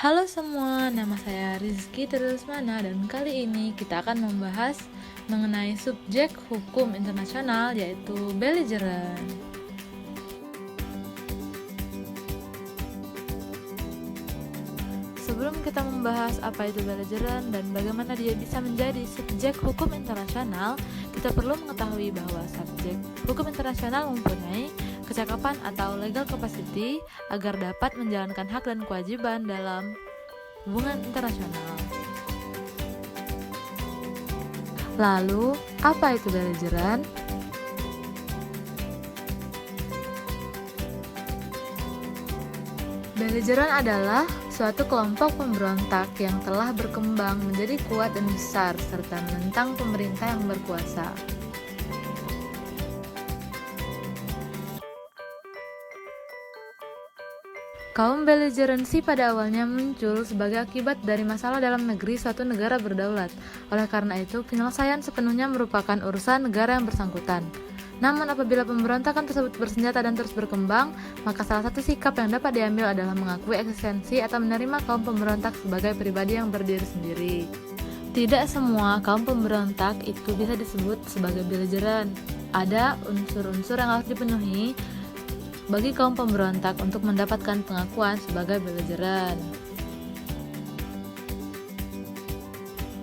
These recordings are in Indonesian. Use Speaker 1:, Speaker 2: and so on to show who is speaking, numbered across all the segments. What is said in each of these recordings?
Speaker 1: Halo semua, nama saya Rizky Terusmana dan kali ini kita akan membahas mengenai subjek hukum internasional yaitu belligerent. Sebelum kita membahas apa itu belligerent dan bagaimana dia bisa menjadi subjek hukum internasional, kita perlu mengetahui bahwa subjek hukum internasional mempunyai kecakapan atau legal capacity agar dapat menjalankan hak dan kewajiban dalam hubungan internasional. Lalu, apa itu belligerent? Belligerent adalah suatu kelompok pemberontak yang telah berkembang menjadi kuat dan besar serta menentang pemerintah yang berkuasa. Kaum belligerency pada awalnya muncul sebagai akibat dari masalah dalam negeri suatu negara berdaulat. Oleh karena itu, penyelesaian sepenuhnya merupakan urusan negara yang bersangkutan. Namun apabila pemberontakan tersebut bersenjata dan terus berkembang, maka salah satu sikap yang dapat diambil adalah mengakui eksistensi atau menerima kaum pemberontak sebagai pribadi yang berdiri sendiri. Tidak semua kaum pemberontak itu bisa disebut sebagai belligerent. Ada unsur-unsur yang harus dipenuhi bagi kaum pemberontak untuk mendapatkan pengakuan sebagai belligerent.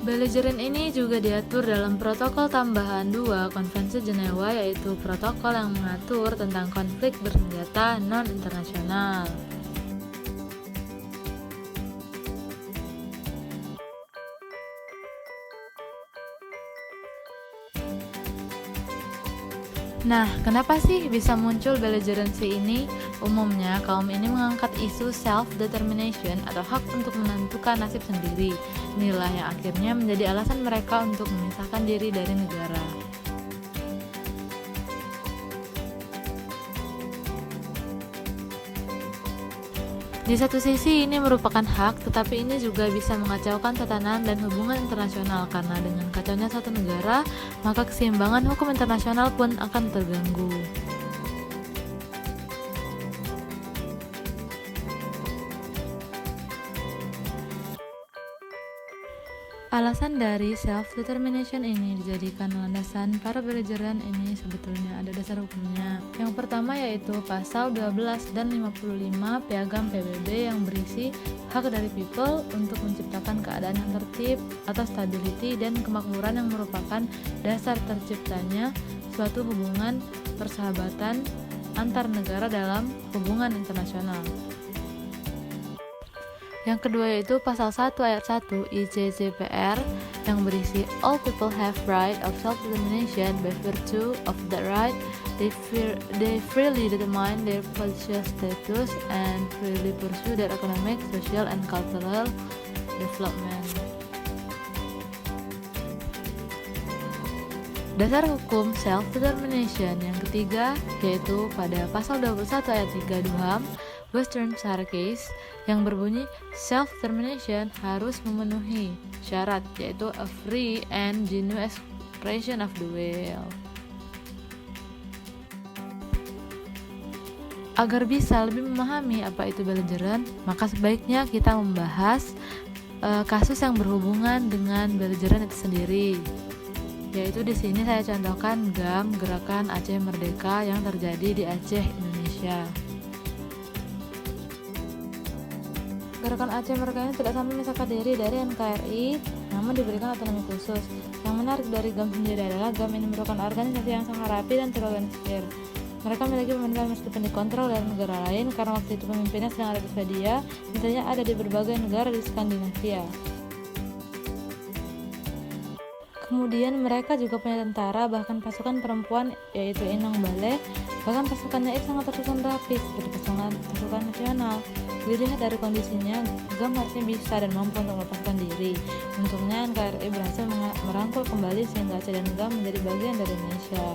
Speaker 1: Belligerent ini juga diatur dalam Protokol Tambahan 2 Konvensi Jenewa, yaitu protokol yang mengatur tentang konflik bersenjata non-internasional. Nah, kenapa sih bisa muncul belligerency ini? Umumnya, kaum ini mengangkat isu self-determination atau hak untuk menentukan nasib sendiri. Inilah yang akhirnya menjadi alasan mereka untuk memisahkan diri dari negara. Di satu sisi ini merupakan hak, tetapi ini juga bisa mengacaukan tatanan dan hubungan internasional karena dengan kacaunya satu negara, maka keseimbangan hukum internasional pun akan terganggu. Alasan dari self-determination ini dijadikan landasan para belligerent ini sebetulnya ada dasar hukumnya. Yang pertama yaitu pasal 12 dan 55 Piagam PBB yang berisi hak dari people untuk menciptakan keadaan yang tertib atau stability dan kemakmuran yang merupakan dasar terciptanya suatu hubungan persahabatan antar negara dalam hubungan internasional. Yang kedua yaitu pasal 1 ayat 1 ICCPR yang berisi all people have right of self-determination by virtue of that right they freely determine their political status and freely pursue their economic, social, and cultural development. Dasar hukum self-determination yang ketiga yaitu pada pasal 21 ayat 3 DUHAM Western Sahara Case yang berbunyi self-determination harus memenuhi syarat yaitu a free and genuine expression of the will. Agar bisa lebih memahami apa itu belligerent, maka sebaiknya kita membahas kasus yang berhubungan dengan belligerent itu sendiri. Yaitu di sini saya contohkan GAM Gerakan Aceh Merdeka yang terjadi di Aceh, Indonesia. Gerakan Aceh Merdeka ini tidak sampai memisahkan diri dari NKRI, namun diberikan otonomi khusus. Yang menarik dari GAM sendiri adalah GAM ini merupakan organisasi yang sangat rapi dan terorganisir. Mereka memiliki pemerintahan meskipun dikontrol dari negara lain karena waktu itu pemimpinnya sedang ada di Swedia, misalnya ada di berbagai negara di Skandinavia. Kemudian mereka juga punya tentara, bahkan pasukan perempuan yaitu Inong Baleh, bahkan pasukannya itu sangat tersusun rapi seperti pasukan nasional. Dilihat dari kondisinya, GAM harusnya bisa dan mampu untuk melepaskan diri. Untungnya NKRI berhasil merangkul kembali sehingga Aceh dan GAM menjadi bagian dari Indonesia.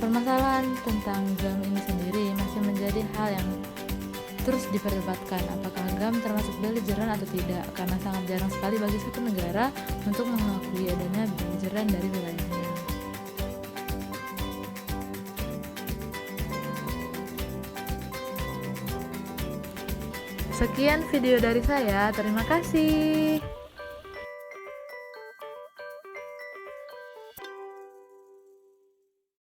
Speaker 1: Permasalahan tentang GAM ini sendiri masih menjadi hal yang terus diperdebatkan, apakah GAM termasuk belligerent atau tidak, karena sangat jarang sekali bagi satu negara untuk mengakui adanya belligerent dari wilayahnya. Sekian video dari saya, terima kasih.